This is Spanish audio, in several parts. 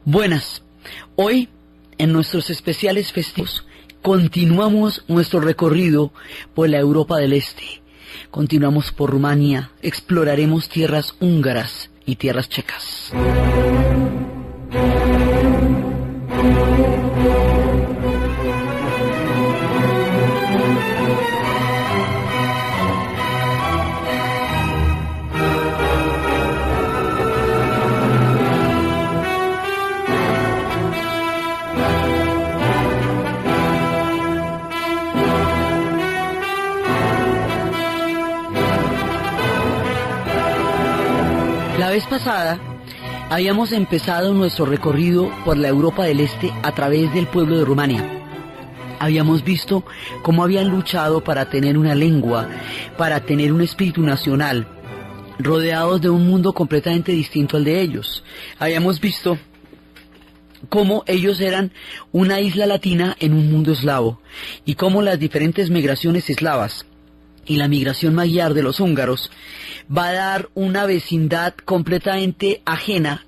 Buenas, hoy en nuestros especiales festivos continuamos nuestro recorrido por la Europa del Este. Continuamos por Rumania, exploraremos tierras húngaras y tierras checas. La vez pasada habíamos empezado nuestro recorrido por la Europa del Este a través del pueblo de Rumania. Habíamos visto cómo habían luchado para tener una lengua, para tener un espíritu nacional, rodeados de un mundo completamente distinto al de ellos. Habíamos visto cómo ellos eran una isla latina en un mundo eslavo, y cómo las diferentes migraciones eslavas y la migración magyar de los húngaros va a dar una vecindad completamente ajena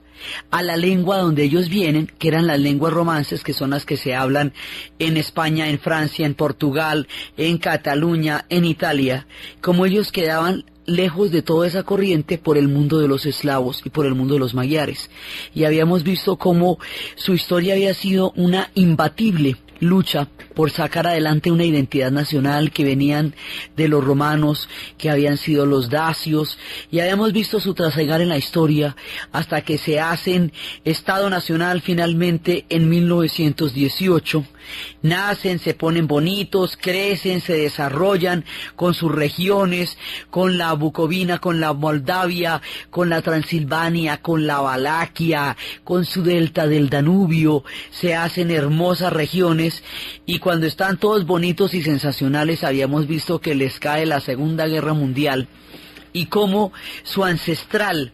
a la lengua donde ellos vienen, que eran las lenguas romances, que son las que se hablan en España, en Francia, en Portugal, en Cataluña, en Italia. Como ellos quedaban lejos de toda esa corriente por el mundo de los eslavos y por el mundo de los magyares. Y habíamos visto cómo su historia había sido una imbatible lucha por sacar adelante una identidad nacional, que venían de los romanos, que habían sido los dacios, y habíamos visto su trasegar en la historia hasta que se hacen Estado Nacional finalmente en 1918. Nacen, se ponen bonitos, crecen, se desarrollan con sus regiones, con la Bucovina, con la Moldavia, con la Transilvania, con la Valaquia, con su delta del Danubio. Se hacen hermosas regiones, y cuando están todos bonitos y sensacionales habíamos visto que les cae la Segunda Guerra Mundial, y cómo su ancestral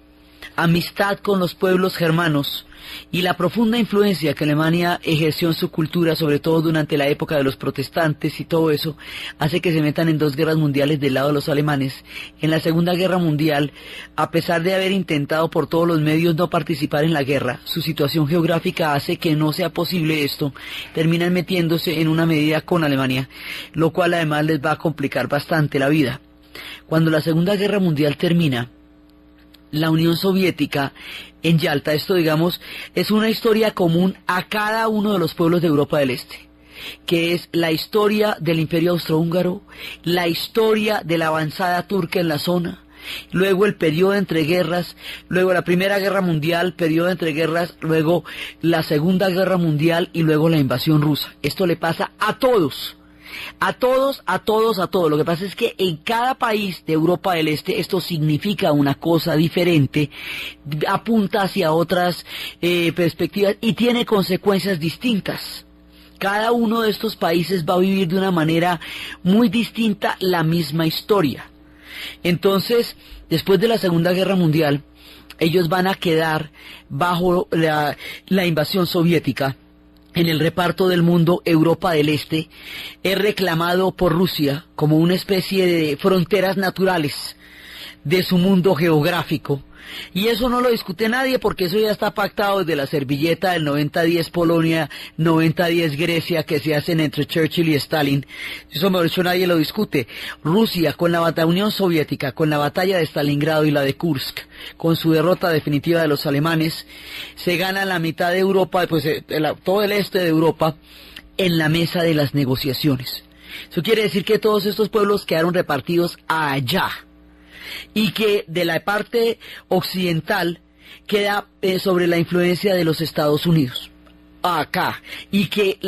amistad con los pueblos germanos y la profunda influencia que Alemania ejerció en su cultura, sobre todo durante la época de los protestantes y todo eso, hace que se metan en dos guerras mundiales del lado de los alemanes. En la Segunda Guerra Mundial, a pesar de haber intentado por todos los medios no participar en la guerra, su situación geográfica hace que no sea posible esto. Terminan metiéndose en una medida con Alemania, lo cual además les va a complicar bastante la vida. Cuando la Segunda Guerra Mundial termina, la Unión Soviética en Yalta, esto digamos es una historia común a cada uno de los pueblos de Europa del Este, que es la historia del Imperio Austrohúngaro, la historia de la avanzada turca en la zona, luego el periodo entre guerras, luego la Primera Guerra Mundial, periodo entre guerras, luego la Segunda Guerra Mundial y luego la invasión rusa. Esto le pasa a todos. A todos. Lo que pasa es que en cada país de Europa del Este esto significa una cosa diferente, apunta hacia otras perspectivas y tiene consecuencias distintas. Cada uno de estos países va a vivir de una manera muy distinta la misma historia. Entonces, después de la Segunda Guerra Mundial, ellos van a quedar bajo la invasión soviética. En el reparto del mundo, Europa del Este es reclamado por Rusia como una especie de fronteras naturales de su mundo geográfico. Y eso no lo discute nadie, porque eso ya está pactado desde la servilleta del 90-10 Polonia, 90-10 Grecia, que se hacen entre Churchill y Stalin. Eso, mejor dicho, nadie lo discute. Rusia, con la Unión Soviética, con la batalla de Stalingrado y la de Kursk, con su derrota definitiva de los alemanes, se gana la mitad de Europa, pues todo el este de Europa, en la mesa de las negociaciones. Eso quiere decir que todos estos pueblos quedaron repartidos allá, y que de la parte occidental queda sobre la influencia de los Estados Unidos, acá, y que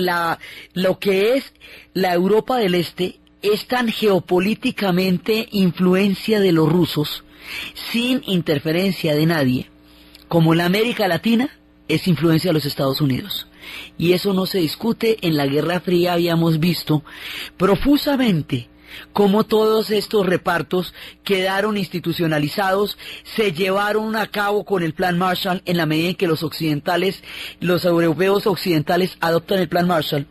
lo que es la Europa del Este es tan geopolíticamente influencia de los rusos, sin interferencia de nadie, como la América Latina es influencia de los Estados Unidos. Y eso no se discute. En la Guerra Fría habíamos visto profusamente cómo todos estos repartos quedaron institucionalizados, se llevaron a cabo con el Plan Marshall en la medida en que los europeos occidentales adoptan el Plan Marshall.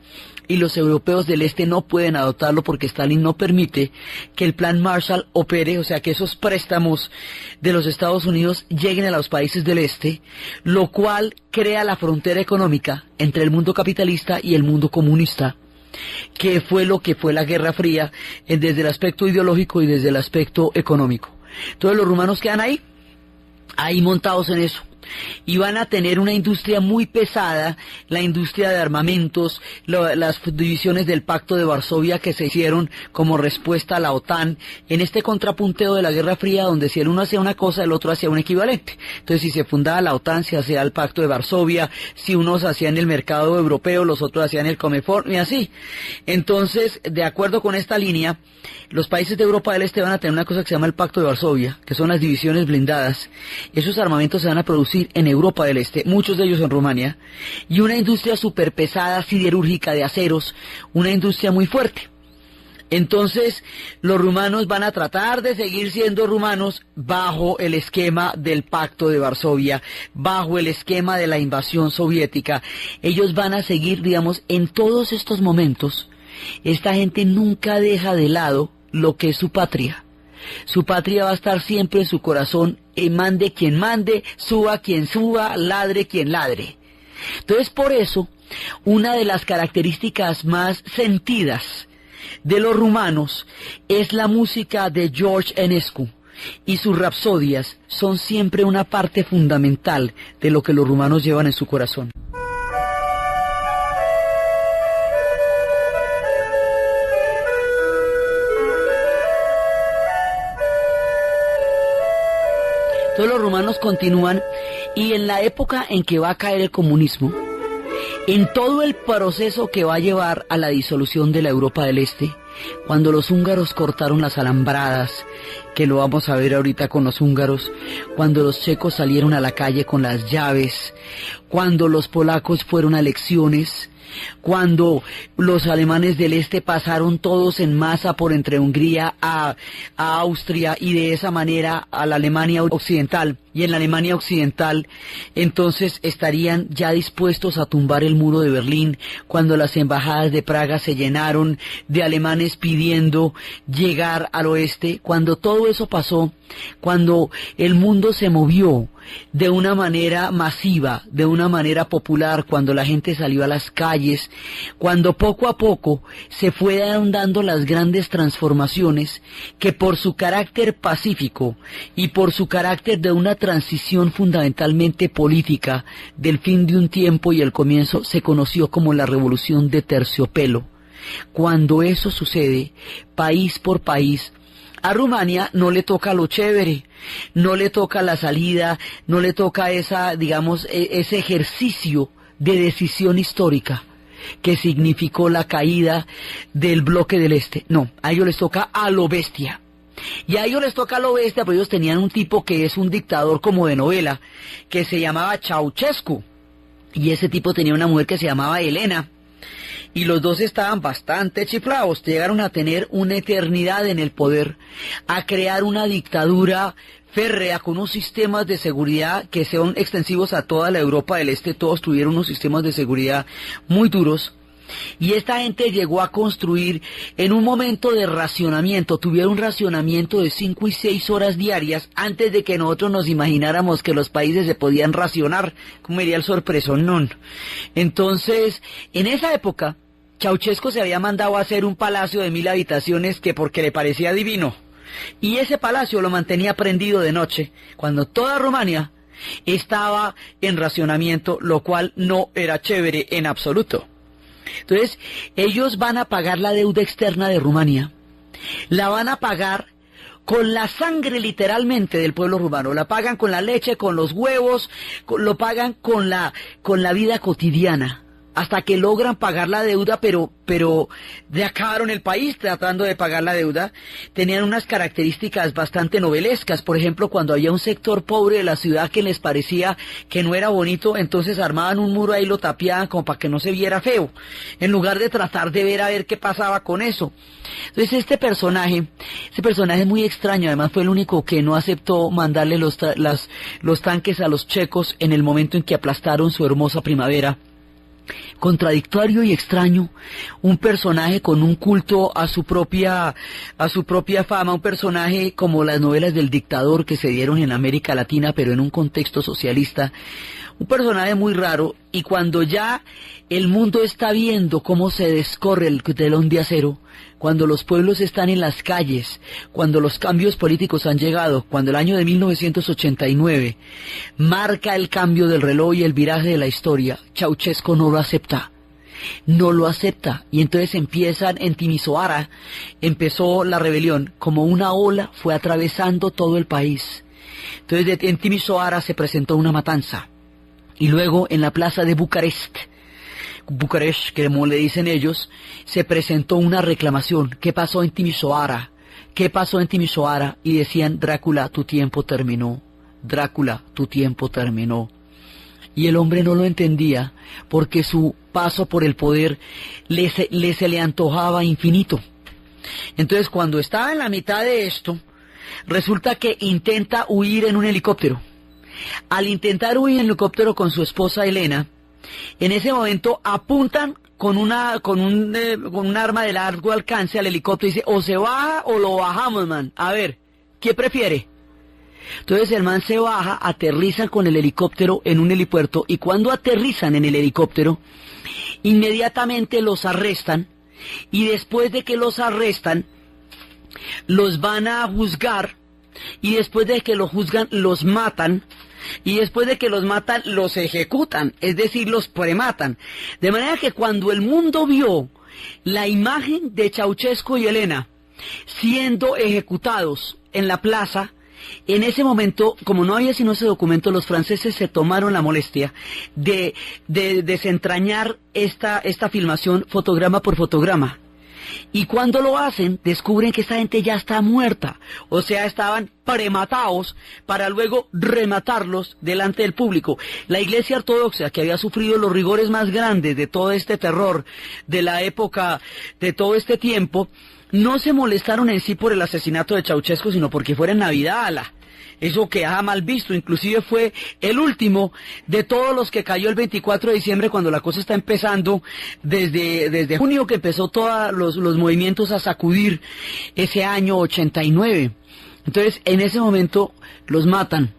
y los europeos del este no pueden adoptarlo porque Stalin no permite que el plan Marshall opere, o sea que esos préstamos de los Estados Unidos lleguen a los países del este, lo cual crea la frontera económica entre el mundo capitalista y el mundo comunista, que fue lo que fue la Guerra Fría desde el aspecto ideológico y desde el aspecto económico. Entonces los rumanos quedan ahí montados en eso. Y van a tener una industria muy pesada, la industria de armamentos, las divisiones del Pacto de Varsovia que se hicieron como respuesta a la OTAN, en este contrapunteo de la Guerra Fría, donde si el uno hacía una cosa, el otro hacía un equivalente. Entonces, si se fundaba la OTAN, se hacía el Pacto de Varsovia, si unos hacían el mercado europeo, los otros hacían el Comefort, y así. Entonces, de acuerdo con esta línea, los países de Europa del Este van a tener una cosa que se llama el Pacto de Varsovia, que son las divisiones blindadas. Esos armamentos se van a producir en Europa del Este, muchos de ellos en Rumania, y una industria superpesada siderúrgica de aceros, una industria muy fuerte. Entonces, los rumanos van a tratar de seguir siendo rumanos bajo el esquema del Pacto de Varsovia, bajo el esquema de la invasión soviética. Ellos van a seguir, digamos, en todos estos momentos, esta gente nunca deja de lado lo que es su patria. Su patria va a estar siempre en su corazón, mande quien mande, suba quien suba, ladre quien ladre. Entonces, por eso, una de las características más sentidas de los rumanos es la música de George Enescu, y sus rapsodias son siempre una parte fundamental de lo que los rumanos llevan en su corazón. Todos los rumanos continúan, y en la época en que va a caer el comunismo, en todo el proceso que va a llevar a la disolución de la Europa del Este, cuando los húngaros cortaron las alambradas, que lo vamos a ver ahorita con los húngaros, cuando los checos salieron a la calle con las llaves, cuando los polacos fueron a elecciones, cuando los alemanes del este pasaron todos en masa por entre Hungría a Austria y de esa manera a la Alemania occidental, y en la Alemania occidental entonces estarían ya dispuestos a tumbar el muro de Berlín, cuando las embajadas de Praga se llenaron de alemanes pidiendo llegar al oeste, cuando todo eso pasó, cuando el mundo se movió de una manera masiva, de una manera popular, cuando la gente salió a las calles, cuando poco a poco se fueron dando las grandes transformaciones que por su carácter pacífico y por su carácter de una transición fundamentalmente política del fin de un tiempo y el comienzo, se conoció como la Revolución de Terciopelo. Cuando eso sucede, país por país, a Rumania no le toca lo chévere, no le toca la salida, no le toca ese ejercicio de decisión histórica que significó la caída del bloque del Este. No, a ellos les toca a lo bestia. Y a ellos les toca a lo bestia, porque ellos tenían un tipo que es un dictador como de novela, que se llamaba Ceausescu, y ese tipo tenía una mujer que se llamaba Elena, y los dos estaban bastante chiflados, llegaron a tener una eternidad en el poder, a crear una dictadura férrea con unos sistemas de seguridad que son extensivos a toda la Europa del Este. Todos tuvieron unos sistemas de seguridad muy duros, y esta gente llegó a construir en un momento de racionamiento, tuvieron un racionamiento de 5 y 6 horas diarias antes de que nosotros nos imagináramos que los países se podían racionar, como diría el sorpresonón. Entonces, en esa época, Ceausescu se había mandado a hacer un palacio de 1000 habitaciones que porque le parecía divino, y ese palacio lo mantenía prendido de noche, cuando toda Rumania estaba en racionamiento, lo cual no era chévere en absoluto. Entonces, ellos van a pagar la deuda externa de Rumania, la van a pagar con la sangre literalmente del pueblo rumano, la pagan con la leche, con los huevos, lo pagan con la vida cotidiana, hasta que logran pagar la deuda, pero acabaron el país tratando de pagar la deuda. Tenían unas características bastante novelescas. Por ejemplo, cuando había un sector pobre de la ciudad que les parecía que no era bonito, entonces armaban un muro ahí y lo tapiaban como para que no se viera feo, en lugar de tratar de ver a ver qué pasaba con eso. Entonces este personaje es muy extraño. Además fue el único que no aceptó mandarle los tanques a los checos en el momento en que aplastaron su hermosa primavera. Contradictorio y extraño, un personaje con un culto a su propia fama, un personaje como las novelas del dictador que se dieron en América Latina, pero en un contexto socialista, un personaje muy raro, y cuando ya el mundo está viendo cómo se descorre el telón de acero, cuando los pueblos están en las calles, cuando los cambios políticos han llegado, cuando el año de 1989 marca el cambio del reloj y el viraje de la historia, Ceausescu no lo acepta. No lo acepta, y entonces en Timisoara empezó la rebelión, como una ola fue atravesando todo el país. Entonces en Timisoara se presentó una matanza, y luego en la plaza de Bucarest, que como le dicen ellos, se presentó una reclamación. ¿Qué pasó en Timisoara? ¿Qué pasó en Timisoara? Y decían: Drácula, tu tiempo terminó. Drácula, tu tiempo terminó. Y el hombre no lo entendía, porque su paso por el poder se le antojaba infinito. Entonces, cuando estaba en la mitad de esto, resulta que intenta huir en un helicóptero. Al intentar huir en helicóptero con su esposa Elena, en ese momento apuntan con un arma de largo alcance al helicóptero y dice: o se baja o lo bajamos, man. A ver, ¿qué prefiere? Entonces el man se baja, aterrizan con el helicóptero en un helipuerto, y cuando aterrizan en el helicóptero, inmediatamente los arrestan, y después de que los arrestan, los van a juzgar, y después de que los juzgan, los matan, y después de que los matan, los ejecutan, es decir, los prematan. De manera que cuando el mundo vio la imagen de Ceausescu y Elena siendo ejecutados en la plaza, en ese momento, como no había sino ese documento, los franceses se tomaron la molestia de desentrañar esta filmación fotograma por fotograma. Y cuando lo hacen, descubren que esta gente ya está muerta, o sea, estaban prematados para luego rematarlos delante del público. La Iglesia Ortodoxa, que había sufrido los rigores más grandes de todo este terror, de la época, de todo este tiempo, no se molestaron en sí por el asesinato de Ceausescu, sino porque fuera en Navidad. Eso quedaba mal visto, inclusive fue el último de todos los que cayó el 24 de diciembre, cuando la cosa está empezando, desde junio que empezó todos los movimientos a sacudir ese año 89. Entonces, en ese momento los matan.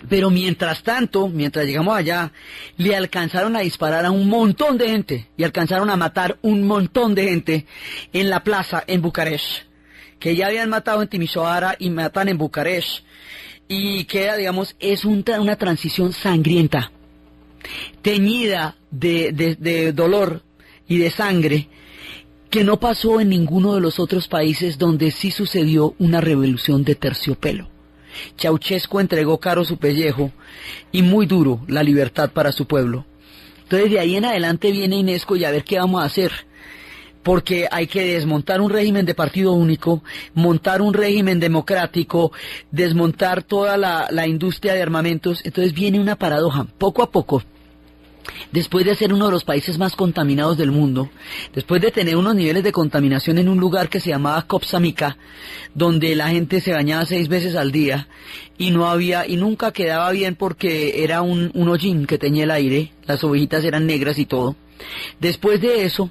Pero mientras tanto, mientras llegamos allá, le alcanzaron a disparar a un montón de gente, y alcanzaron a matar un montón de gente en la plaza en Bucarest, que ya habían matado en Timisoara y matan en Bucarest. Y queda, digamos, es una transición sangrienta, teñida de dolor y de sangre, que no pasó en ninguno de los otros países donde sí sucedió una revolución de terciopelo. Ceausescu entregó caro su pellejo, y muy duro, la libertad para su pueblo. Entonces de ahí en adelante viene Inesco, y a ver qué vamos a hacer, porque hay que desmontar un régimen de partido único, montar un régimen democrático, desmontar toda la industria de armamentos. Entonces viene una paradoja. Poco a poco, después de ser uno de los países más contaminados del mundo, después de tener unos niveles de contaminación en un lugar que se llamaba Copsamica, donde la gente se bañaba 6 veces al día, y nunca quedaba bien porque era un hollín que teñía el aire, las ovejitas eran negras y todo. Después de eso,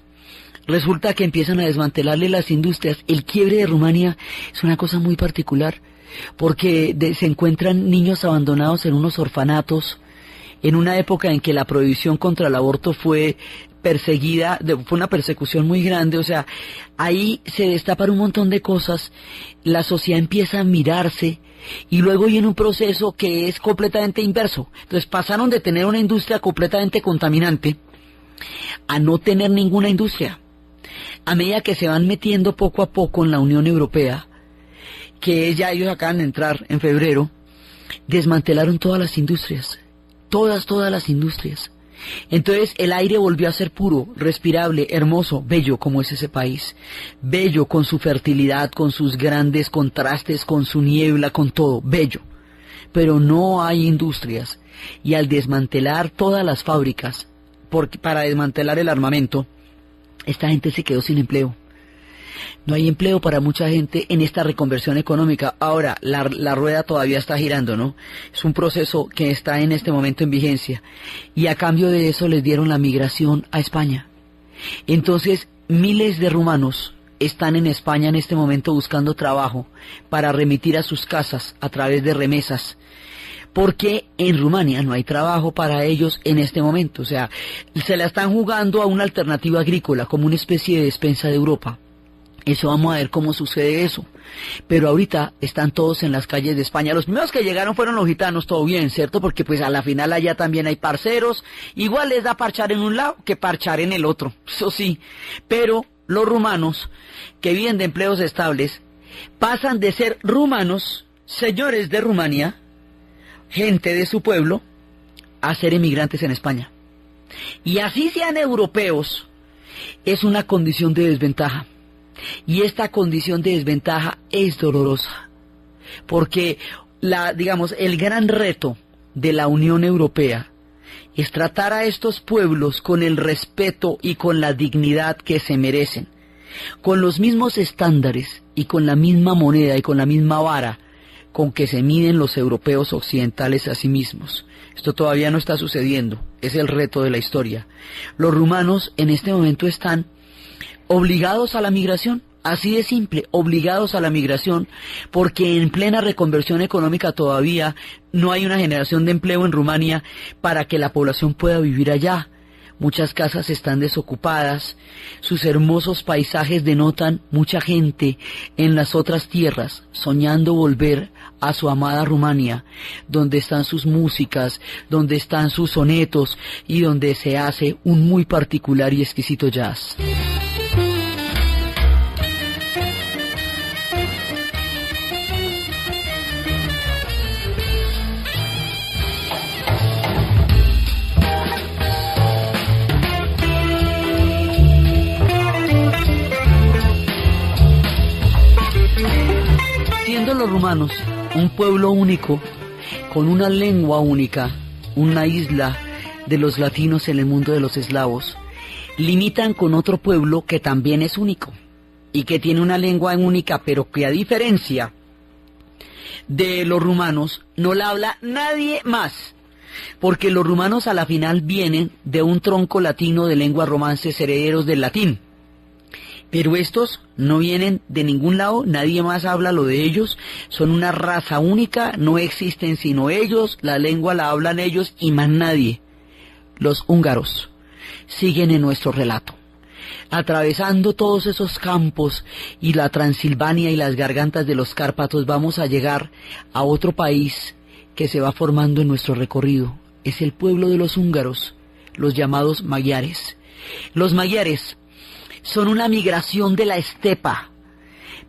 resulta que empiezan a desmantelarle las industrias. El quiebre de Rumania es una cosa muy particular, porque se encuentran niños abandonados en unos orfanatos, en una época en que la prohibición contra el aborto fue perseguida, fue una persecución muy grande. O sea, ahí se destapan un montón de cosas, la sociedad empieza a mirarse, y luego viene un proceso que es completamente inverso. Entonces pasaron de tener una industria completamente contaminante a no tener ninguna industria. A medida que se van metiendo poco a poco en la Unión Europea, que ya ellos acaban de entrar en febrero, desmantelaron todas las industrias, todas las industrias. Entonces el aire volvió a ser puro, respirable, hermoso, bello como es ese país, bello con su fertilidad, con sus grandes contrastes, con su niebla, con todo, bello. Pero no hay industrias, y al desmantelar todas las fábricas, para desmantelar el armamento, esta gente se quedó sin empleo. No hay empleo para mucha gente en esta reconversión económica. Ahora, la rueda todavía está girando, ¿no? Es un proceso que está en este momento en vigencia. Y a cambio de eso les dieron la migración a España. Entonces, miles de rumanos están en España en este momento buscando trabajo para remitir a sus casas a través de remesas. Porque en Rumania no hay trabajo para ellos en este momento. O sea, se la están jugando a una alternativa agrícola, como una especie de despensa de Europa. Eso vamos a ver cómo sucede eso. Pero ahorita están todos en las calles de España. Los primeros que llegaron fueron los gitanos, todo bien, ¿cierto? Porque pues a la final allá también hay parceros. Igual les da parchar en un lado que parchar en el otro, eso sí. Pero los rumanos, que viven de empleos estables, pasan de ser rumanos, señores de Rumania, gente de su pueblo, a ser emigrantes en España. Y así sean europeos, es una condición de desventaja. Y esta condición de desventaja es dolorosa. Porque digamos, el gran reto de la Unión Europea es tratar a estos pueblos con el respeto y con la dignidad que se merecen, con los mismos estándares y con la misma moneda y con la misma vara con que se miden los europeos occidentales a sí mismos. Esto todavía no está sucediendo, es el reto de la historia. Los rumanos en este momento están obligados a la migración, así de simple, obligados a la migración, porque en plena reconversión económica todavía no hay una generación de empleo en Rumania para que la población pueda vivir allá. Muchas casas están desocupadas, sus hermosos paisajes denotan mucha gente en las otras tierras, soñando volver a su amada Rumania, donde están sus músicas, donde están sus sonetos y donde se hace un muy particular y exquisito jazz. Siendo los rumanos un pueblo único, con una lengua única, una isla de los latinos en el mundo de los eslavos, limitan con otro pueblo que también es único y que tiene una lengua única, pero que a diferencia de los rumanos no la habla nadie más, porque los rumanos a la final vienen de un tronco latino de lenguas romances herederos del latín. Pero estos no vienen de ningún lado, nadie más habla lo de ellos, son una raza única, no existen sino ellos, la lengua la hablan ellos y más nadie. Los húngaros siguen en nuestro relato, atravesando todos esos campos y la Transilvania y las gargantas de los Cárpatos vamos a llegar a otro país que se va formando en nuestro recorrido. Es el pueblo de los húngaros, los llamados magiares. Los magiares son una migración de la estepa,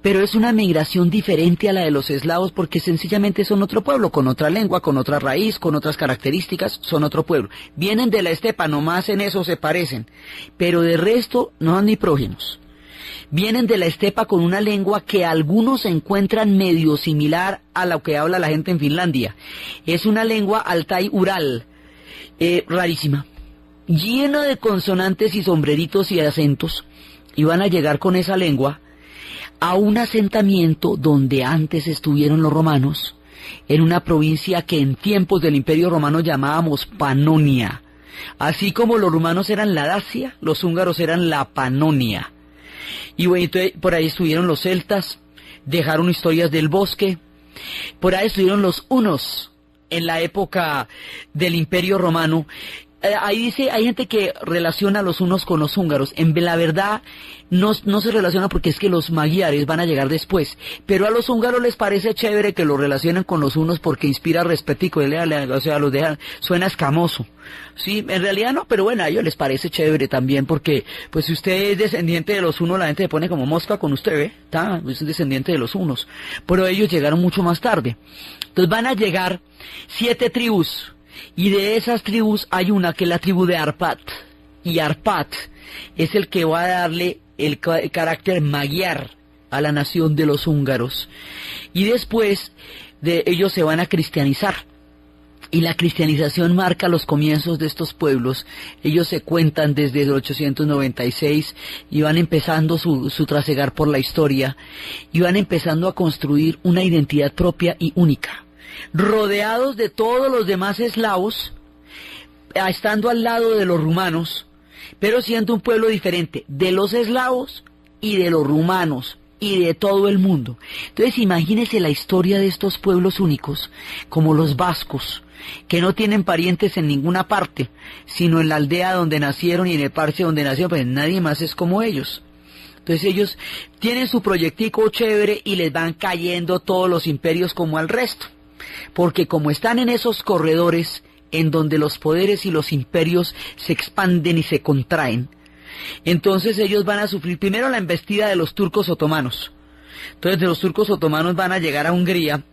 pero es una migración diferente a la de los eslavos porque sencillamente son otro pueblo, con otra lengua, con otra raíz, con otras características, son otro pueblo. Vienen de la estepa, nomás en eso se parecen, pero de resto no son ni prógenos. Vienen de la estepa con una lengua que algunos encuentran medio similar a lo que habla la gente en Finlandia. Es una lengua altai-ural, rarísima, llena de consonantes y sombreritos y acentos, y van a llegar con esa lengua a un asentamiento donde antes estuvieron los romanos, en una provincia que en tiempos del Imperio Romano llamábamos Panonia. Así como los romanos eran la Dacia, los húngaros eran la Panonia. Y bueno, entonces, por ahí estuvieron los celtas, dejaron historias del bosque, por ahí estuvieron los hunos en la época del Imperio Romano. Ahí dice, hay gente que relaciona a los hunos con los húngaros. En la verdad no se relaciona porque es que los magiares van a llegar después. Pero a los húngaros les parece chévere que lo relacionen con los hunos porque inspira respetico, o sea, los dejan, suena escamoso. Sí, en realidad no, pero bueno, a ellos les parece chévere también porque, pues si usted es descendiente de los hunos, la gente se pone como mosca con usted, ¿ve? Es descendiente de los hunos. Pero ellos llegaron mucho más tarde. Entonces van a llegar 7 tribus. Y de esas tribus hay una que es la tribu de Arpad, y Arpad es el que va a darle el carácter magiar a la nación de los húngaros. Y después de ellos se van a cristianizar. Y la cristianización marca los comienzos de estos pueblos. Ellos se cuentan desde el 896 y van empezando su trasegar por la historia y van empezando a construir una identidad propia y única, rodeados de todos los demás eslavos, estando al lado de los rumanos, pero siendo un pueblo diferente de los eslavos y de los rumanos y de todo el mundo. Entonces imagínese la historia de estos pueblos únicos, como los vascos, que no tienen parientes en ninguna parte, sino en la aldea donde nacieron y en el parche donde nacieron, pues nadie más es como ellos. Entonces ellos tienen su proyectico chévere y les van cayendo todos los imperios como al resto, porque como están en esos corredores en donde los poderes y los imperios se expanden y se contraen, entonces ellos van a sufrir primero la embestida de los turcos otomanos. Entonces de los turcos otomanos van a llegar a Hungría.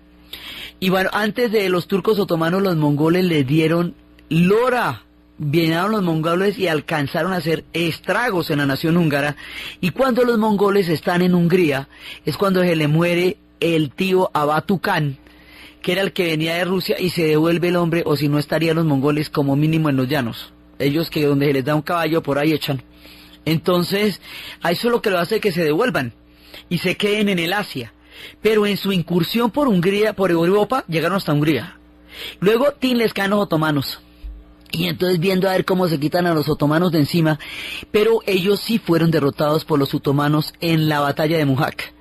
Y bueno, antes de los turcos otomanos, los mongoles les dieron lora. Vinieron los mongoles y alcanzaron a hacer estragos en la nación húngara. Y cuando los mongoles están en Hungría, es cuando se le muere el tío Abatu Khan, que era el que venía de Rusia, y se devuelve el hombre, o si no estarían los mongoles como mínimo en los llanos. Ellos que donde se les da un caballo, por ahí echan. Entonces, a eso es lo que lo hace que se devuelvan y se queden en el Asia. Pero en su incursión por Hungría, por Europa, llegaron hasta Hungría. Luego, les caen los otomanos. Y entonces viendo a ver cómo se quitan a los otomanos de encima, pero ellos sí fueron derrotados por los otomanos en la batalla de Muhac.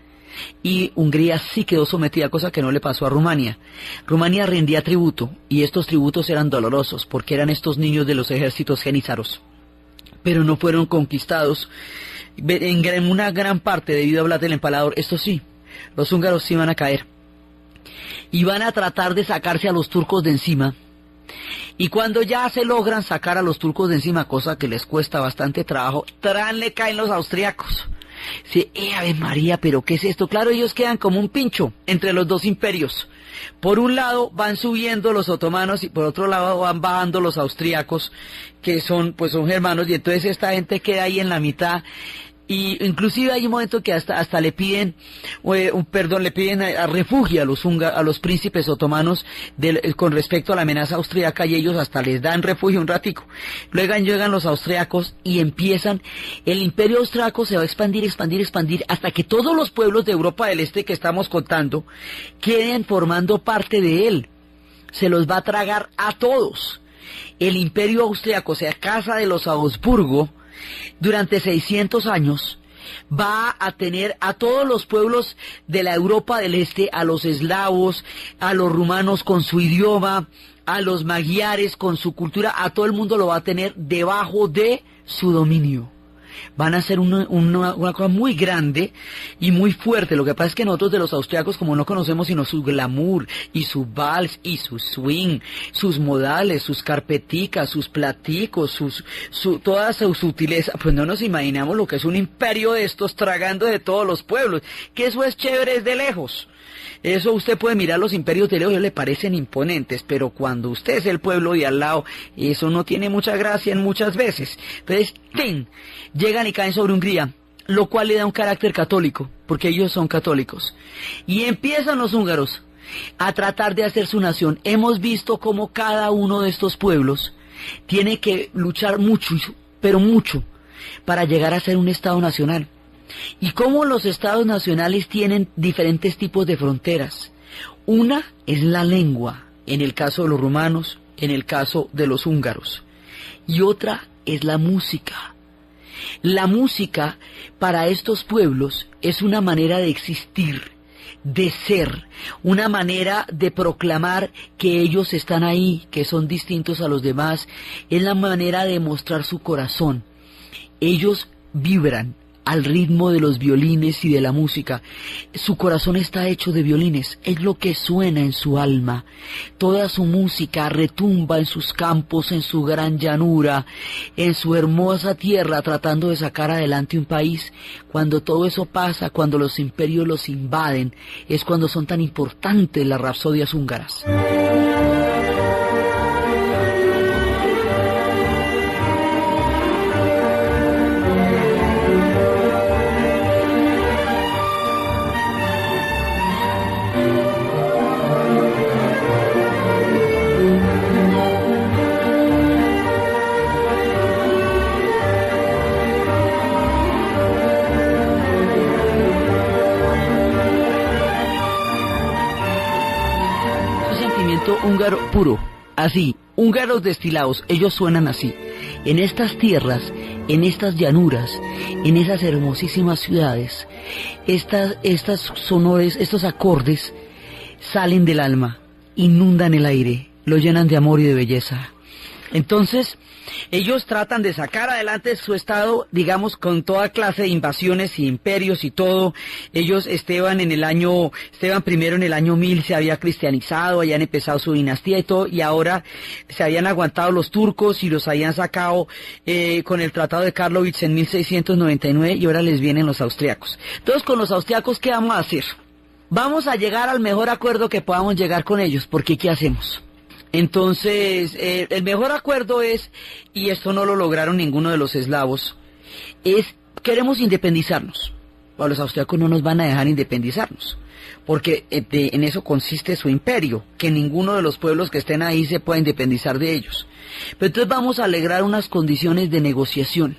Y Hungría sí quedó sometida, cosa que no le pasó a Rumania. Rumania rendía tributo, y estos tributos eran dolorosos, porque eran estos niños de los ejércitos genízaros. Pero no fueron conquistados en una gran parte debido a Blas del Empalador. Esto sí, los húngaros sí van a caer y van a tratar de sacarse a los turcos de encima, y cuando ya se logran sacar a los turcos de encima, cosa que les cuesta bastante trabajo, le caen los austriacos. Sí, Ave María, pero ¿qué es esto? Claro, ellos quedan como un pincho entre los dos imperios. Por un lado van subiendo los otomanos y por otro lado van bajando los austriacos, que son germanos, y entonces esta gente queda ahí en la mitad. Y inclusive hay un momento que hasta le piden, le piden a refugio a los príncipes otomanos con respecto a la amenaza austriaca, y ellos hasta les dan refugio un ratico. Luego llegan los austriacos y empiezan, el imperio austriaco se va a expandir, hasta que todos los pueblos de Europa del Este que estamos contando queden formando parte de él. Se los va a tragar a todos. El imperio austriaco, o sea, casa de los Habsburgo, durante 600 años va a tener a todos los pueblos de la Europa del Este, a los eslavos, a los rumanos con su idioma, a los magiares con su cultura, a todo el mundo lo va a tener debajo de su dominio. Van a ser una cosa muy grande y muy fuerte. Lo que pasa es que nosotros de los austriacos, como no conocemos sino su glamour y su vals y su swing, sus modales, sus carpeticas, sus platicos, toda su sutileza, pues no nos imaginamos lo que es un imperio de estos tragando de todos los pueblos, que eso es chévere desde lejos. Eso usted puede mirar los imperios de lejos y le parecen imponentes, pero cuando usted es el pueblo de al lado, eso no tiene mucha gracia en muchas veces. Entonces, llegan y caen sobre Hungría, lo cual le da un carácter católico, porque ellos son católicos. Y empiezan los húngaros a tratar de hacer su nación. Hemos visto cómo cada uno de estos pueblos tiene que luchar mucho, pero mucho, para llegar a ser un Estado nacional. Y cómo los estados nacionales tienen diferentes tipos de fronteras. Una es la lengua, en el caso de los rumanos, en el caso de los húngaros. Y otra es la música. La música para estos pueblos es una manera de existir, de ser, una manera de proclamar que ellos están ahí, que son distintos a los demás. Es la manera de mostrar su corazón. Ellos vibran al ritmo de los violines y de la música. Su corazón está hecho de violines, es lo que suena en su alma. Toda su música retumba en sus campos, en su gran llanura, en su hermosa tierra, tratando de sacar adelante un país. Cuando todo eso pasa, cuando los imperios los invaden, es cuando son tan importantes las rapsodias húngaras. húngaro puro, así, húngaros destilados, ellos suenan así. En estas tierras, en estas llanuras, en esas hermosísimas ciudades, estas sonores, estos acordes salen del alma, inundan el aire, lo llenan de amor y de belleza. Entonces, ellos tratan de sacar adelante su estado, digamos, con toda clase de invasiones y imperios y todo. Ellos, Esteban primero en el año 1000 se había cristianizado, habían empezado su dinastía y todo, y ahora se habían aguantado los turcos y los habían sacado con el Tratado de Karlowitz en 1699, y ahora les vienen los austriacos. Entonces, con los austriacos, ¿qué vamos a hacer? Vamos a llegar al mejor acuerdo que podamos llegar con ellos, porque ¿qué hacemos? Entonces, el mejor acuerdo es, y esto no lo lograron ninguno de los eslavos, queremos independizarnos. Bueno, los austriacos no nos van a dejar independizarnos, porque en eso consiste su imperio, que ninguno de los pueblos que estén ahí se pueda independizar de ellos. Pero entonces vamos a alegrar unas condiciones de negociación,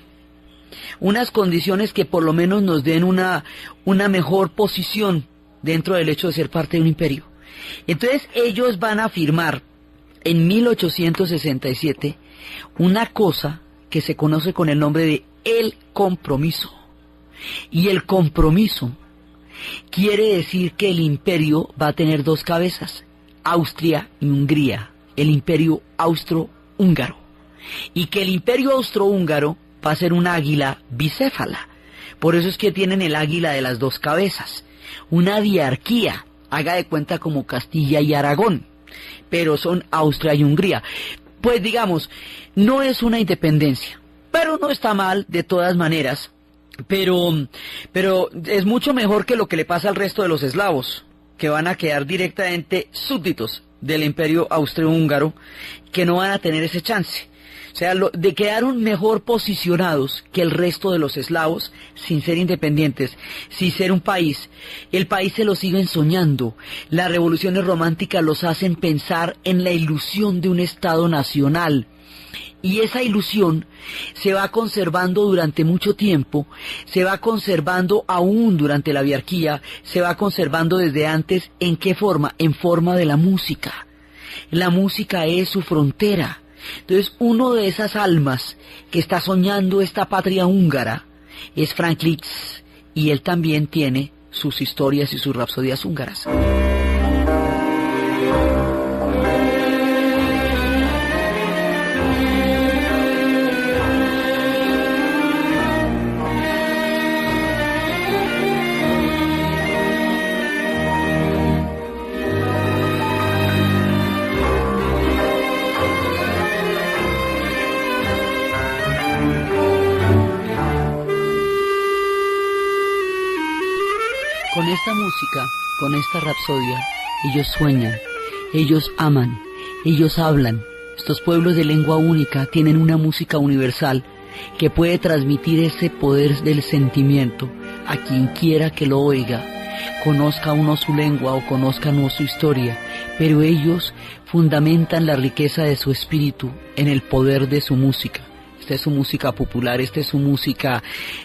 unas condiciones que por lo menos nos den una mejor posición dentro del hecho de ser parte de un imperio. Entonces ellos van a firmar en 1867 una cosa que se conoce con el nombre de el compromiso. Y el compromiso quiere decir que el imperio va a tener dos cabezas, Austria y Hungría, el imperio austro-húngaro. Y que el imperio austrohúngaro va a ser un águila bicéfala. Por eso es que tienen el águila de las dos cabezas. Una diarquía, haga de cuenta como Castilla y Aragón, pero son Austria y Hungría. Pues digamos, no es una independencia, pero no está mal de todas maneras, pero es mucho mejor que lo que le pasa al resto de los eslavos, que van a quedar directamente súbditos del imperio austrohúngaro, que no van a tener ese chance. O sea, quedaron mejor posicionados que el resto de los eslavos, sin ser independientes, sin ser un país. El país se lo siguen soñando. Las revoluciones románticas los hacen pensar en la ilusión de un Estado nacional. Y esa ilusión se va conservando durante mucho tiempo, se va conservando aún durante la viarquía, se va conservando desde antes. ¿En qué forma? En forma de la música. La música es su frontera. Entonces, uno de esas almas que está soñando esta patria húngara es Franz Liszt, y él también tiene sus historias y sus rapsodias húngaras. Con esta música, con esta rapsodia, ellos sueñan, ellos aman, ellos hablan. Estos pueblos de lengua única tienen una música universal que puede transmitir ese poder del sentimiento a quien quiera que lo oiga, conozca uno su lengua o conozca uno su historia, pero ellos fundamentan la riqueza de su espíritu en el poder de su música. Esta es su música popular, esta es su música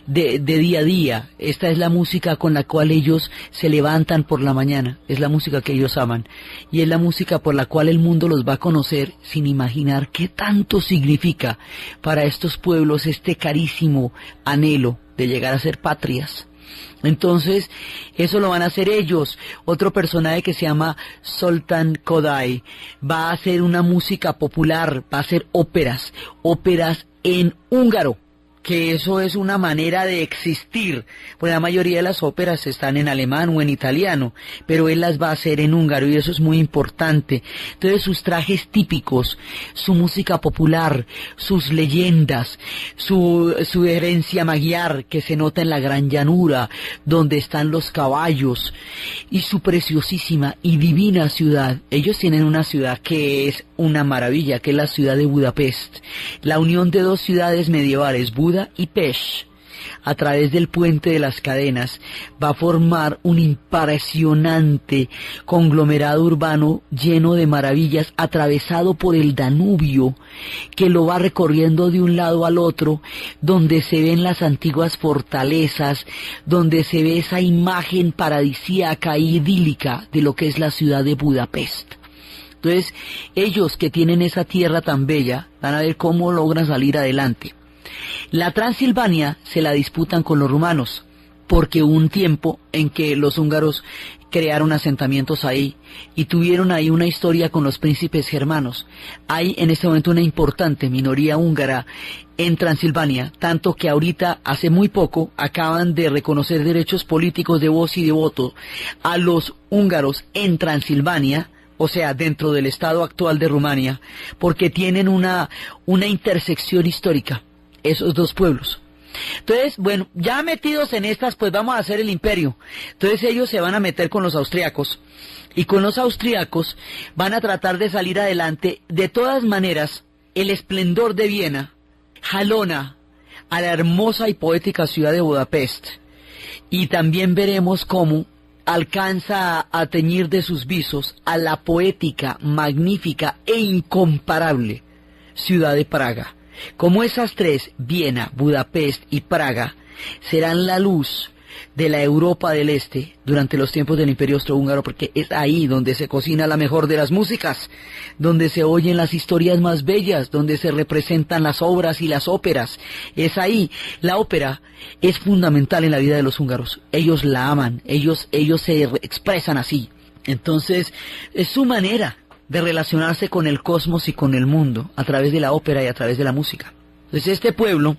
de día a día, esta es la música con la cual ellos se levantan por la mañana, es la música que ellos aman, y es la música por la cual el mundo los va a conocer sin imaginar qué tanto significa para estos pueblos este carísimo anhelo de llegar a ser patrias. Entonces, eso lo van a hacer ellos. Otro personaje que se llama Zoltán Kodály va a hacer una música popular, va a hacer óperas en húngaro, que eso es una manera de existir, pues la mayoría de las óperas están en alemán o en italiano, pero él las va a hacer en húngaro, y eso es muy importante. Entonces sus trajes típicos, su música popular, sus leyendas, su herencia magiar que se nota en la gran llanura, donde están los caballos, y su preciosísima y divina ciudad. Ellos tienen una ciudad que es una maravilla, que es la ciudad de Budapest, la unión de dos ciudades medievales, Buda y Pest, a través del puente de las cadenas, va a formar un impresionante conglomerado urbano lleno de maravillas, atravesado por el Danubio, que lo va recorriendo de un lado al otro, donde se ven las antiguas fortalezas, donde se ve esa imagen paradisíaca y idílica de lo que es la ciudad de Budapest. Entonces, ellos que tienen esa tierra tan bella, van a ver cómo logran salir adelante. La Transilvania se la disputan con los rumanos, porque hubo un tiempo en que los húngaros crearon asentamientos ahí y tuvieron ahí una historia con los príncipes germanos. Hay en este momento una importante minoría húngara en Transilvania, tanto que ahorita, hace muy poco, acaban de reconocer derechos políticos de voz y de voto a los húngaros en Transilvania, o sea, dentro del estado actual de Rumania, porque tienen una intersección histórica, esos dos pueblos. Entonces, bueno, ya metidos en estas, pues vamos a hacer el imperio. Entonces ellos se van a meter con los austríacos, y con los austríacos van a tratar de salir adelante. De todas maneras, el esplendor de Viena jalona a la hermosa y poética ciudad de Budapest, y también veremos cómo alcanza a teñir de sus visos a la poética, magnífica e incomparable ciudad de Praga. Como esas tres, Viena, Budapest y Praga, serán la luz de la Europa del Este durante los tiempos del Imperio Austrohúngaro, porque es ahí donde se cocina la mejor de las músicas, donde se oyen las historias más bellas, donde se representan las obras y las óperas. Es ahí. La ópera es fundamental en la vida de los húngaros. Ellos la aman, ellos se expresan así. Entonces, es su manera de relacionarse con el cosmos y con el mundo, a través de la ópera y a través de la música. Entonces este pueblo,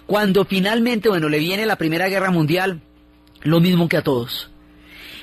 cuando finalmente, le viene la Primera Guerra Mundial, lo mismo que a todos.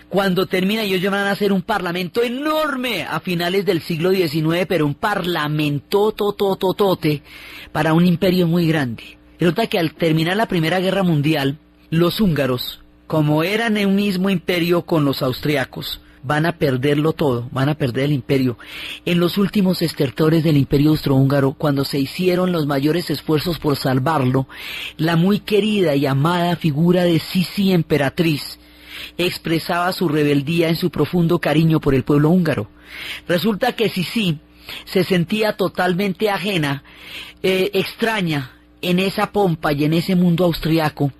Cuando termina, ellos van a hacer un parlamento enorme a finales del siglo XIX, pero un parlamento totototote para un imperio muy grande. Resulta que al terminar la Primera Guerra Mundial, los húngaros, como eran en un mismo imperio con los austriacos, van a perderlo todo, van a perder el imperio. En los últimos estertores del imperio austrohúngaro, cuando se hicieron los mayores esfuerzos por salvarlo, la muy querida y amada figura de Sisi emperatriz expresaba su rebeldía en su profundo cariño por el pueblo húngaro. Resulta que Sisi se sentía totalmente ajena, extraña en esa pompa y en ese mundo austriaco.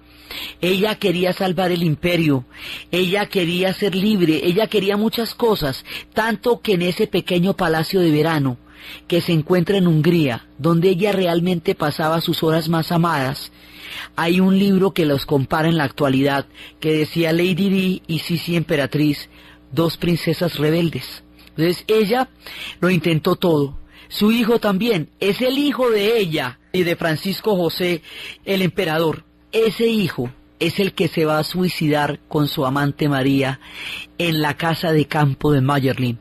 Ella quería salvar el imperio, ella quería ser libre, ella quería muchas cosas, tanto que en ese pequeño palacio de verano que se encuentra en Hungría, donde ella realmente pasaba sus horas más amadas, hay un libro que los compara en la actualidad, que decía Lady Di y Sisi emperatriz, dos princesas rebeldes. Entonces ella lo intentó todo. Su hijo también, es el hijo de ella y de Francisco José, el emperador. Ese hijo es el que se va a suicidar con su amante María en la casa de campo de Mayerlin,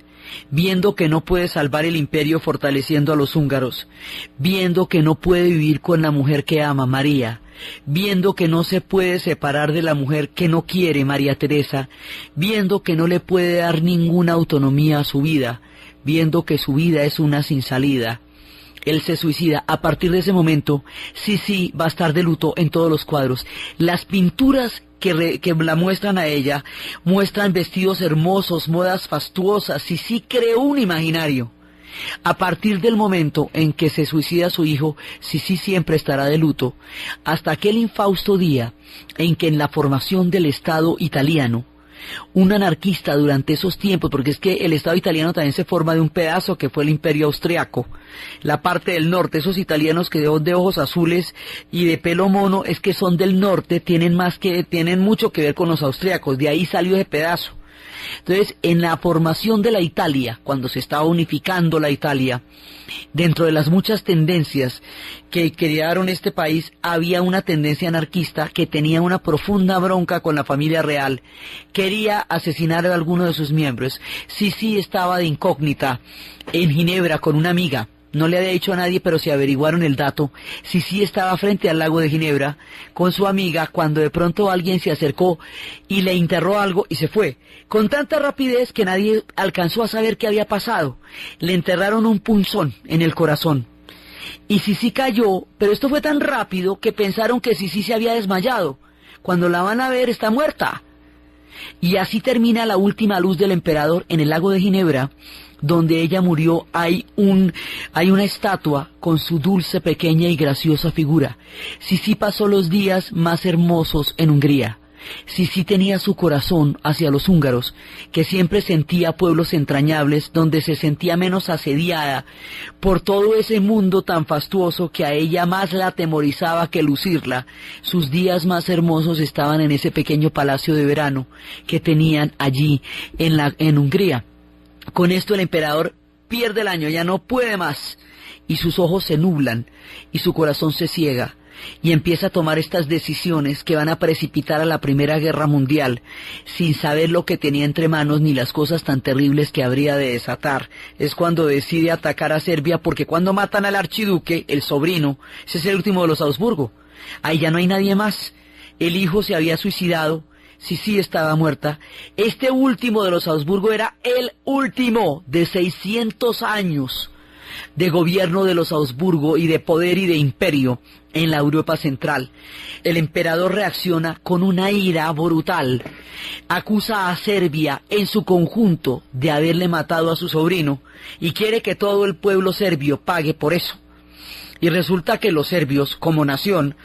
viendo que no puede salvar el imperio fortaleciendo a los húngaros, viendo que no puede vivir con la mujer que ama, María, viendo que no se puede separar de la mujer que no quiere, María Teresa, viendo que no le puede dar ninguna autonomía a su vida, viendo que su vida es una sin salida. Él se suicida. A partir de ese momento, Sisi va a estar de luto en todos los cuadros. Las pinturas que la muestran a ella, muestran vestidos hermosos, modas fastuosas. Sisi creó un imaginario. A partir del momento en que se suicida su hijo, Sisi siempre estará de luto, hasta aquel infausto día en que en la formación del Estado italiano, un anarquista durante esos tiempos, porque es que el Estado italiano también se forma de un pedazo que fue el Imperio Austriaco, la parte del norte, esos italianos que de ojos azules y de pelo mono, es que son del norte, tienen mucho que ver con los austriacos, de ahí salió ese pedazo. Entonces, en la formación de la Italia, cuando se estaba unificando la Italia, dentro de las muchas tendencias que crearon este país, había una tendencia anarquista que tenía una profunda bronca con la familia real, quería asesinar a alguno de sus miembros. Sisi estaba de incógnita en Ginebra con una amiga. No le había dicho a nadie, pero se averiguaron el dato. Sisi estaba frente al lago de Ginebra con su amiga cuando de pronto alguien se acercó y le enterró algo y se fue. Con tanta rapidez que nadie alcanzó a saber qué había pasado. Le enterraron un punzón en el corazón. Y Sisi cayó, pero esto fue tan rápido que pensaron que Sisi se había desmayado. Cuando la van a ver, está muerta. Y así termina la última luz del emperador en el lago de Ginebra, donde ella murió. Hay una estatua con su dulce, pequeña y graciosa figura. Sisi pasó los días más hermosos en Hungría. Sisi tenía su corazón hacia los húngaros, que siempre sentía pueblos entrañables, donde se sentía menos asediada por todo ese mundo tan fastuoso que a ella más la atemorizaba que lucirla. Sus días más hermosos estaban en ese pequeño palacio de verano que tenían allí en Hungría. Con esto el emperador pierde el año, ya no puede más, y sus ojos se nublan, y su corazón se ciega, y empieza a tomar estas decisiones que van a precipitar a la Primera Guerra Mundial, sin saber lo que tenía entre manos ni las cosas tan terribles que habría de desatar. Es cuando decide atacar a Serbia, porque cuando matan al archiduque, el sobrino, ese es el último de los Habsburgo, ahí ya no hay nadie más, el hijo se había suicidado, Sisi estaba muerta. Este último de los Habsburgo era el último de 600 años de gobierno de los Habsburgo y de poder y de imperio en la Europa central. El emperador reacciona con una ira brutal. Acusa a Serbia en su conjunto de haberle matado a su sobrino y quiere que todo el pueblo serbio pague por eso. Y resulta que los serbios, como nación,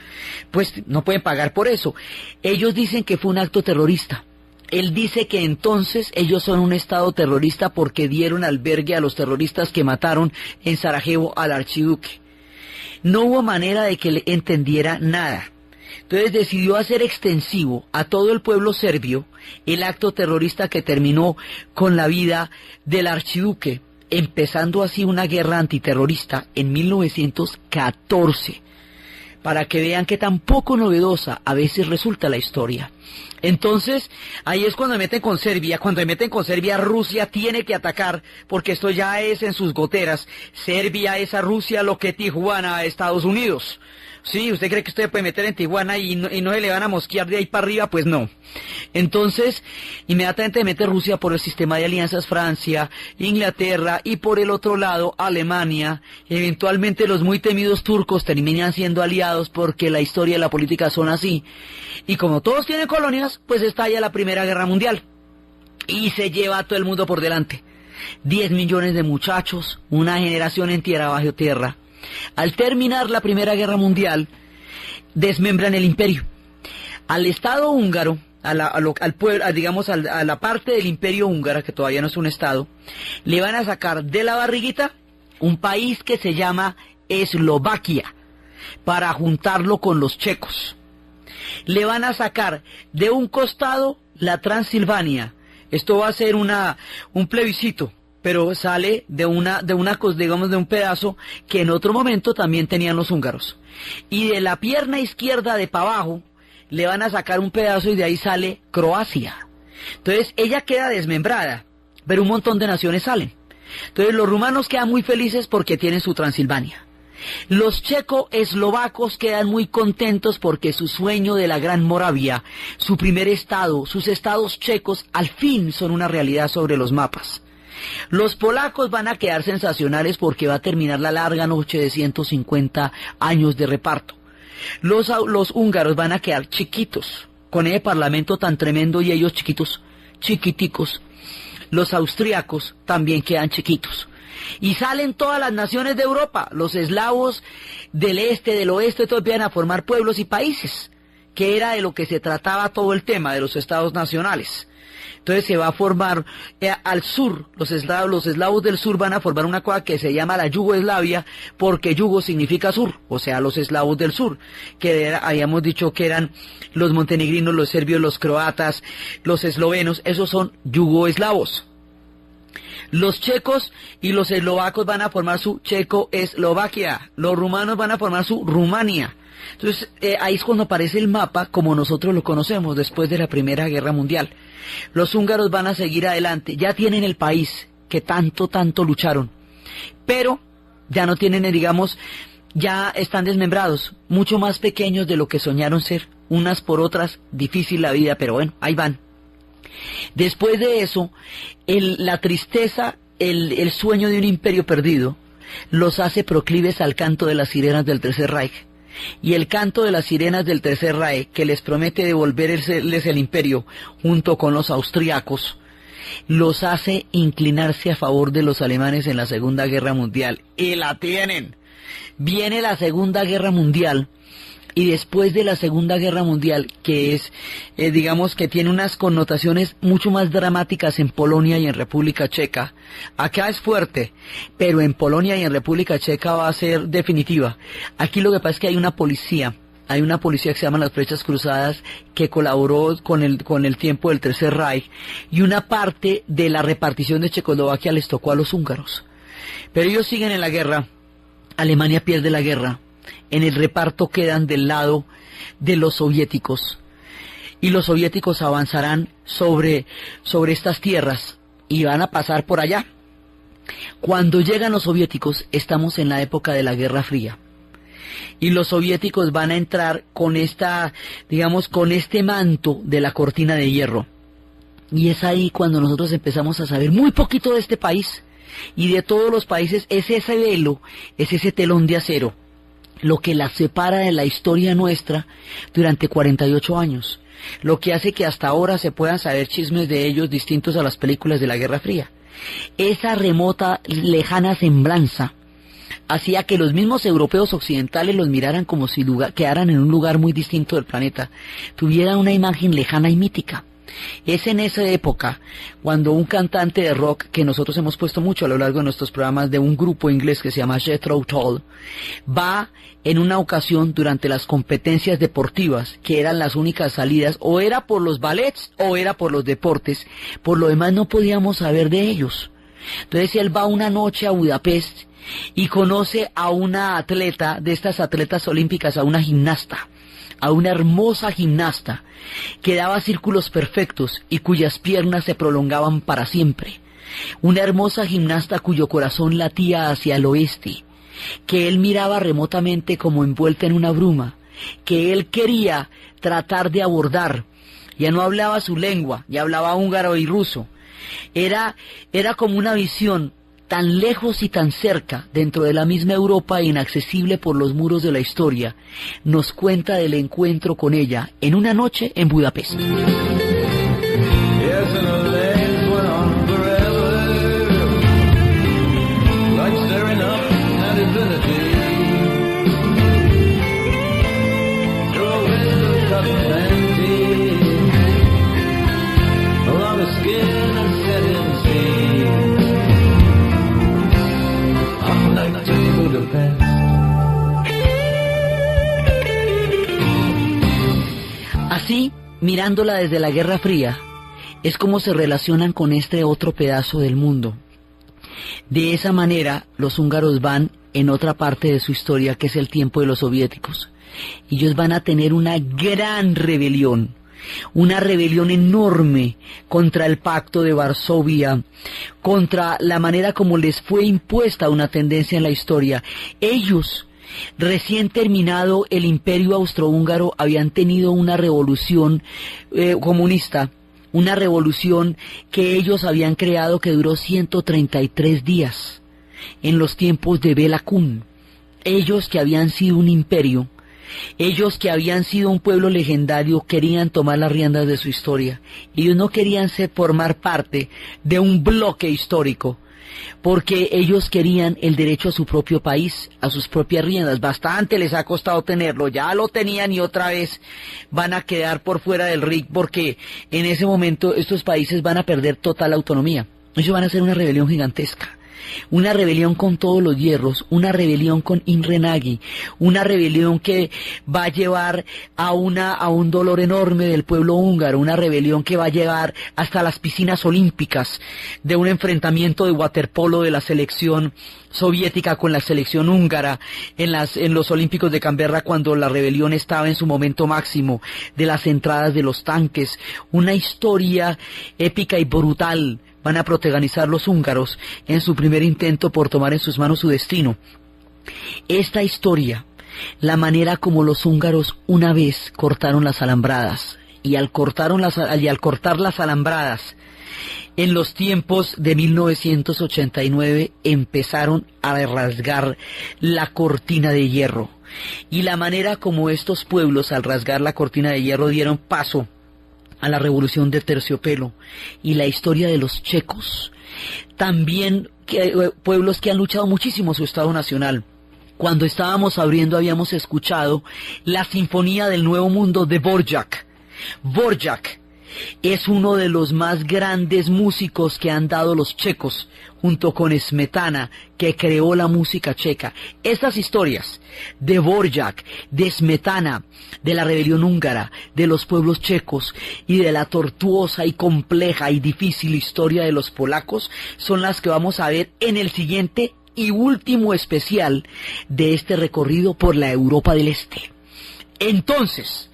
pues no pueden pagar por eso. Ellos dicen que fue un acto terrorista. Él dice que entonces ellos son un estado terrorista porque dieron albergue a los terroristas que mataron en Sarajevo al archiduque. No hubo manera de que le entendiera nada. Entonces decidió hacer extensivo a todo el pueblo serbio el acto terrorista que terminó con la vida del archiduque, empezando así una guerra antiterrorista en 1914, para que vean que tan poco novedosa a veces resulta la historia. Entonces, ahí es cuando meten con Serbia. Cuando meten con Serbia, Rusia tiene que atacar, porque esto ya es en sus goteras. Serbia es a Rusia lo que Tijuana a Estados Unidos. Sí, ¿usted cree que usted puede meter en Tijuana y no se le van a mosquear de ahí para arriba? Pues no. Entonces, inmediatamente mete Rusia por el sistema de alianzas Francia, Inglaterra y por el otro lado Alemania. Eventualmente los muy temidos turcos terminan siendo aliados porque la historia y la política son así. Y como todos tienen colonias, pues estalla la Primera Guerra Mundial. Y se lleva a todo el mundo por delante. 10 millones de muchachos, una generación en tierra bajo tierra. Al terminar la Primera Guerra Mundial, desmembran el imperio. Al Estado húngaro, al pueblo, digamos, a la parte del imperio húngaro, que todavía no es un Estado, le van a sacar de la barriguita un país que se llama Eslovaquia, para juntarlo con los checos. Le van a sacar de un costado la Transilvania. Esto va a ser un plebiscito, pero sale de un pedazo que en otro momento también tenían los húngaros. Y de la pierna izquierda de para abajo le van a sacar un pedazo y de ahí sale Croacia. Entonces ella queda desmembrada, pero un montón de naciones salen. Entonces los rumanos quedan muy felices porque tienen su Transilvania. Los checo-eslovacos quedan muy contentos porque su sueño de la Gran Moravia, su primer estado, sus estados checos, al fin son una realidad sobre los mapas. Los polacos van a quedar sensacionales porque va a terminar la larga noche de 150 años de reparto. Los húngaros van a quedar chiquitos, con ese parlamento tan tremendo y ellos chiquitos, chiquiticos. Los austríacos también quedan chiquitos. Y salen todas las naciones de Europa, los eslavos del este, del oeste, todos empiezan a formar pueblos y países, que era de lo que se trataba todo el tema de los estados nacionales. Entonces se va a formar al sur, los eslavos del sur van a formar una cosa que se llama la Yugoslavia, porque yugo significa sur, o sea, los eslavos del sur, que habíamos dicho que eran los montenegrinos, los serbios, los croatas, los eslovenos, esos son yugoeslavos. Los checos y los eslovacos van a formar su Checoslovaquia, los rumanos van a formar su Rumania. Entonces ahí es cuando aparece el mapa como nosotros lo conocemos después de la Primera Guerra Mundial. Los húngaros van a seguir adelante, ya tienen el país que tanto lucharon, pero ya no tienen, digamos, ya están desmembrados, mucho más pequeños de lo que soñaron ser, unas por otras, difícil la vida, pero bueno, ahí van. Después de eso, la tristeza, el sueño de un imperio perdido, los hace proclives al canto de las sirenas del Tercer Reich. Y el canto de las sirenas del Tercer Reich, que les promete devolverles el imperio junto con los austriacos, los hace inclinarse a favor de los alemanes en la Segunda Guerra Mundial. Y la tienen. Viene la Segunda Guerra Mundial. y después de la Segunda Guerra Mundial, que es, digamos que tiene unas connotaciones mucho más dramáticas en Polonia y en República Checa. Acá es fuerte, pero en Polonia y en República Checa va a ser definitiva. Aquí lo que pasa es que hay una policía que se llama las Flechas Cruzadas, que colaboró con el tiempo del Tercer Reich, y una parte de la repartición de Checoslovaquia les tocó a los húngaros. Pero ellos siguen en la guerra, Alemania pierde la guerra, en el reparto quedan del lado de los soviéticos, y los soviéticos avanzarán sobre estas tierras, y van a pasar por allá. Cuando llegan los soviéticos, estamos en la época de la Guerra Fría, y los soviéticos van a entrar con con este manto de la cortina de hierro, y es ahí cuando nosotros empezamos a saber muy poquito de este país, y de todos los países. Es ese velo, es ese telón de acero, lo que la separa de la historia nuestra durante 48 años, lo que hace que hasta ahora se puedan saber chismes de ellos distintos a las películas de la Guerra Fría. Esa remota, lejana semblanza hacía que los mismos europeos occidentales los miraran como si quedaran en un lugar muy distinto del planeta, tuvieran una imagen lejana y mítica. Es en esa época cuando un cantante de rock, que nosotros hemos puesto mucho a lo largo de nuestros programas, de un grupo inglés que se llama Jethro Tull, va en una ocasión durante las competencias deportivas, que eran las únicas salidas, o era por los ballets o era por los deportes, por lo demás no podíamos saber de ellos. Entonces él va una noche a Budapest y conoce a una atleta, de estas atletas olímpicas, a una gimnasta, a una hermosa gimnasta que daba círculos perfectos y cuyas piernas se prolongaban para siempre. Una hermosa gimnasta cuyo corazón latía hacia el oeste, que él miraba remotamente como envuelta en una bruma, que él quería tratar de abordar. Ya no hablaba su lengua, ya hablaba húngaro y ruso. Era como una visión tan lejos y tan cerca, dentro de la misma Europa, inaccesible por los muros de la historia. Nos cuenta del encuentro con ella en una noche en Budapest. Así, mirándola desde la Guerra Fría, es como se relacionan con este otro pedazo del mundo. De esa manera, los húngaros van en otra parte de su historia, que es el tiempo de los soviéticos. Ellos van a tener una gran rebelión, una rebelión enorme contra el Pacto de Varsovia, contra la manera como les fue impuesta una tendencia en la historia. Ellos, recién terminado el Imperio Austrohúngaro, habían tenido una revolución comunista, una revolución que ellos habían creado, que duró 133 días, en los tiempos de Béla Kun. Ellos, que habían sido un imperio, ellos que habían sido un pueblo legendario, querían tomar las riendas de su historia. Ellos no querían formar parte de un bloque histórico, porque ellos querían el derecho a su propio país, a sus propias riendas. Bastante les ha costado tenerlo, ya lo tenían y otra vez van a quedar por fuera del RIC, porque en ese momento estos países van a perder total autonomía. Ellos van a hacer una rebelión gigantesca. Una rebelión con todos los hierros, una rebelión con Imre Nagy, una rebelión que va a llevar a un dolor enorme del pueblo húngaro, una rebelión que va a llevar hasta las piscinas olímpicas, de un enfrentamiento de waterpolo de la selección soviética con la selección húngara en los Olímpicos de Canberra, cuando la rebelión estaba en su momento máximo, de las entradas de los tanques. Una historia épica y brutal van a protagonizar los húngaros en su primer intento por tomar en sus manos su destino. Esta historia, la manera como los húngaros una vez cortaron las alambradas, y al cortar las alambradas, en los tiempos de 1989 empezaron a rasgar la cortina de hierro. Y la manera como estos pueblos, al rasgar la cortina de hierro, dieron paso a la revolución de terciopelo, y la historia de los checos, también pueblos que han luchado muchísimo su Estado Nacional, Cuando estábamos abriendo habíamos escuchado la Sinfonía del Nuevo Mundo de Dvorak. Dvorak es uno de los más grandes músicos que han dado los checos, junto con Smetana, que creó la música checa. Estas historias de Dvorak, de Smetana, de la rebelión húngara, de los pueblos checos y de la tortuosa y compleja y difícil historia de los polacos son las que vamos a ver en el siguiente y último especial de este recorrido por la Europa del Este. Entonces,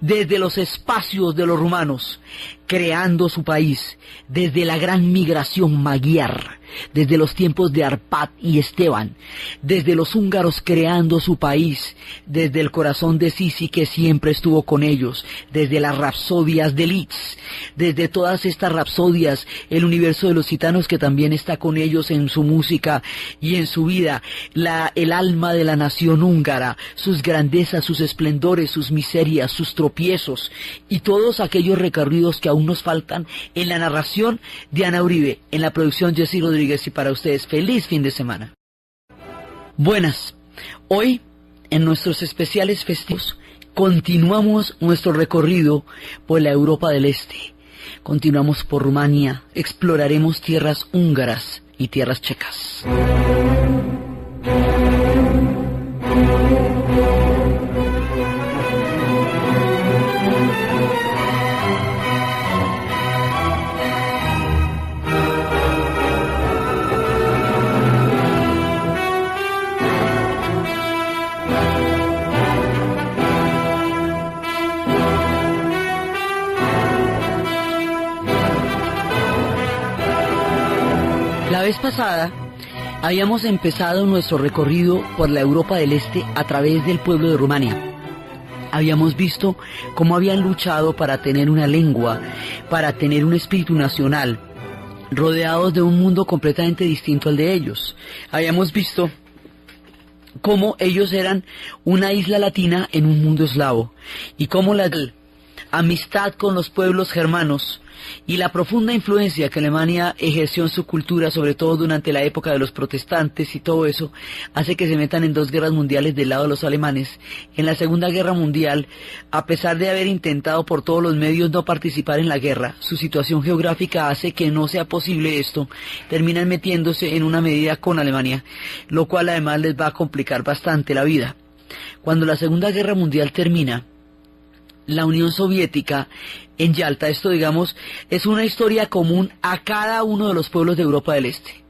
desde los espacios de los rumanos, creando su país, desde la gran migración magiar, desde los tiempos de Arpad y Esteban, desde los húngaros creando su país, desde el corazón de Sisi que siempre estuvo con ellos, desde las rapsodias de Liszt, desde todas estas rapsodias, el universo de los gitanos que también está con ellos en su música y en su vida, el alma de la nación húngara, sus grandezas, sus esplendores, sus miserias, sus tropiezos y todos aquellos recorridos que aún nos faltan en la narración de Ana Uribe, en la producción Jessy Rodríguez y para ustedes feliz fin de semana. Buenas, hoy en nuestros especiales festivos continuamos nuestro recorrido por la Europa del Este, continuamos por Rumania, exploraremos tierras húngaras y tierras checas. La vez pasada habíamos empezado nuestro recorrido por la Europa del Este a través del pueblo de Rumania. Habíamos visto cómo habían luchado para tener una lengua, para tener un espíritu nacional, rodeados de un mundo completamente distinto al de ellos. Habíamos visto cómo ellos eran una isla latina en un mundo eslavo y cómo la amistad con los pueblos germanos y la profunda influencia que Alemania ejerció en su cultura, sobre todo durante la época de los protestantes y todo eso, hace que se metan en dos guerras mundiales del lado de los alemanes. En la Segunda Guerra Mundial, a pesar de haber intentado por todos los medios no participar en la guerra, su situación geográfica hace que no sea posible esto, terminan metiéndose en una medida con Alemania, lo cual además les va a complicar bastante la vida. Cuando la Segunda Guerra Mundial termina, la Unión Soviética en Yalta, esto digamos es una historia común a cada uno de los pueblos de Europa del Este,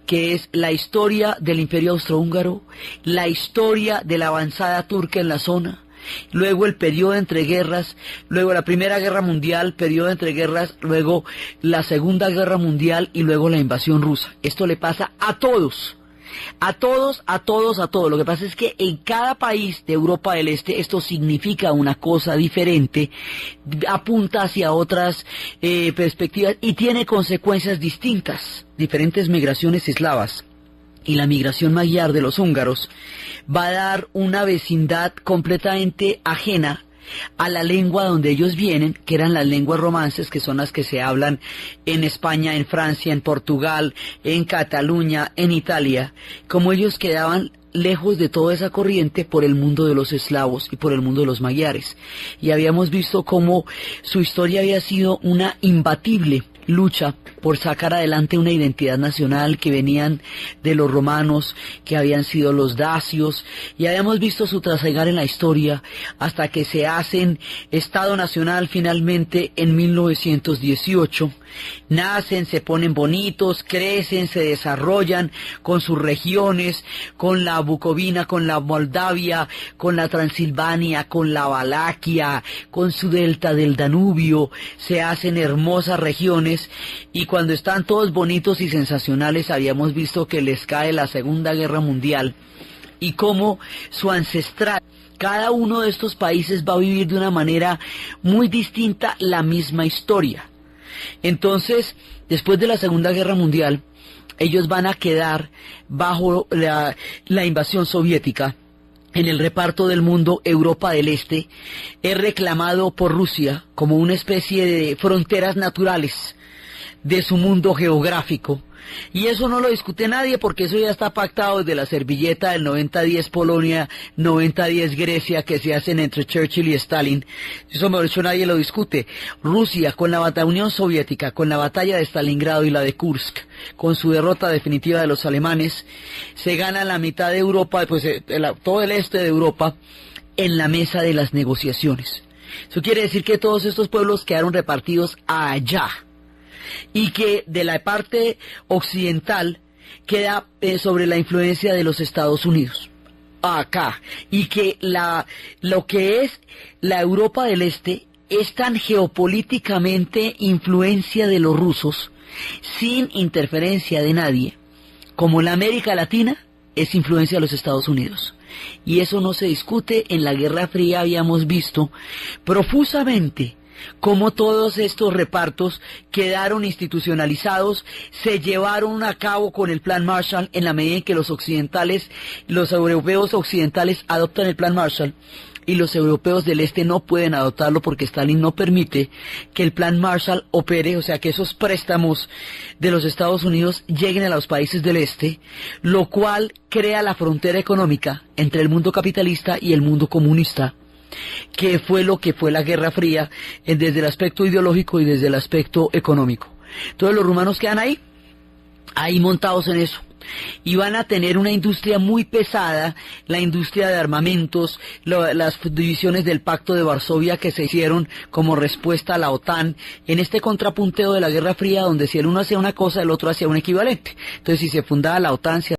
que es la historia del Imperio Austrohúngaro, la historia de la avanzada turca en la zona, luego el periodo entre guerras, luego la Primera Guerra Mundial, periodo entre guerras, luego la Segunda Guerra Mundial y luego la invasión rusa. Esto le pasa a todos. A todos. Lo que pasa es que en cada país de Europa del Este esto significa una cosa diferente, apunta hacia otras perspectivas y tiene consecuencias distintas. Diferentes migraciones eslavas y la migración magiar de los húngaros va a dar una vecindad completamente ajena a la lengua donde ellos vienen, que eran las lenguas romances, que son las que se hablan en España, en Francia, en Portugal, en Cataluña, en Italia, como ellos quedaban lejos de toda esa corriente por el mundo de los eslavos y por el mundo de los magiares. Y habíamos visto cómo su historia había sido una imbatible lucha por sacar adelante una identidad nacional que venían de los romanos, que habían sido los dacios, y habíamos visto su trasegar en la historia hasta que se hacen Estado Nacional finalmente en 1918. Nacen, se ponen bonitos, crecen, se desarrollan con sus regiones, con la Bucovina, con la Moldavia, con la Transilvania, con la Valaquia, con su delta del Danubio, se hacen hermosas regiones, y cuando están todos bonitos y sensacionales habíamos visto que les cae la Segunda Guerra Mundial y cómo su ancestral, cada uno de estos países va a vivir de una manera muy distinta la misma historia. Entonces, después de la Segunda Guerra Mundial, ellos van a quedar bajo la invasión soviética. En el reparto del mundo, Europa del Este es reclamado por Rusia como una especie de fronteras naturales de su mundo geográfico. Y eso no lo discute nadie porque eso ya está pactado desde la servilleta del 90-10 Polonia, 90-10 Grecia que se hacen entre Churchill y Stalin. Eso mejor dicho nadie lo discute. Rusia con la Unión Soviética, con la batalla de Stalingrado y la de Kursk, con su derrota definitiva de los alemanes, se gana la mitad de Europa, pues todo el este de Europa en la mesa de las negociaciones. Eso quiere decir que todos estos pueblos quedaron repartidos allá. Y que de la parte occidental queda sobre la influencia de los Estados Unidos, acá, y que lo que es la Europa del Este es tan geopolíticamente influencia de los rusos, sin interferencia de nadie, como la América Latina es influencia de los Estados Unidos. Y eso no se discute. En la Guerra Fría habíamos visto profusamente cómo todos estos repartos quedaron institucionalizados, se llevaron a cabo con el Plan Marshall en la medida en que los europeos occidentales adoptan el Plan Marshall y los europeos del Este no pueden adoptarlo porque Stalin no permite que el Plan Marshall opere, o sea que esos préstamos de los Estados Unidos lleguen a los países del Este, lo cual crea la frontera económica entre el mundo capitalista y el mundo comunista, que fue lo que fue la Guerra Fría desde el aspecto ideológico y desde el aspecto económico. Entonces los rumanos quedan ahí montados en eso, y van a tener una industria muy pesada, la industria de armamentos, las divisiones del Pacto de Varsovia que se hicieron como respuesta a la OTAN, en este contrapunteo de la Guerra Fría, donde si el uno hacía una cosa, el otro hacía un equivalente. Entonces si se fundaba la OTAN,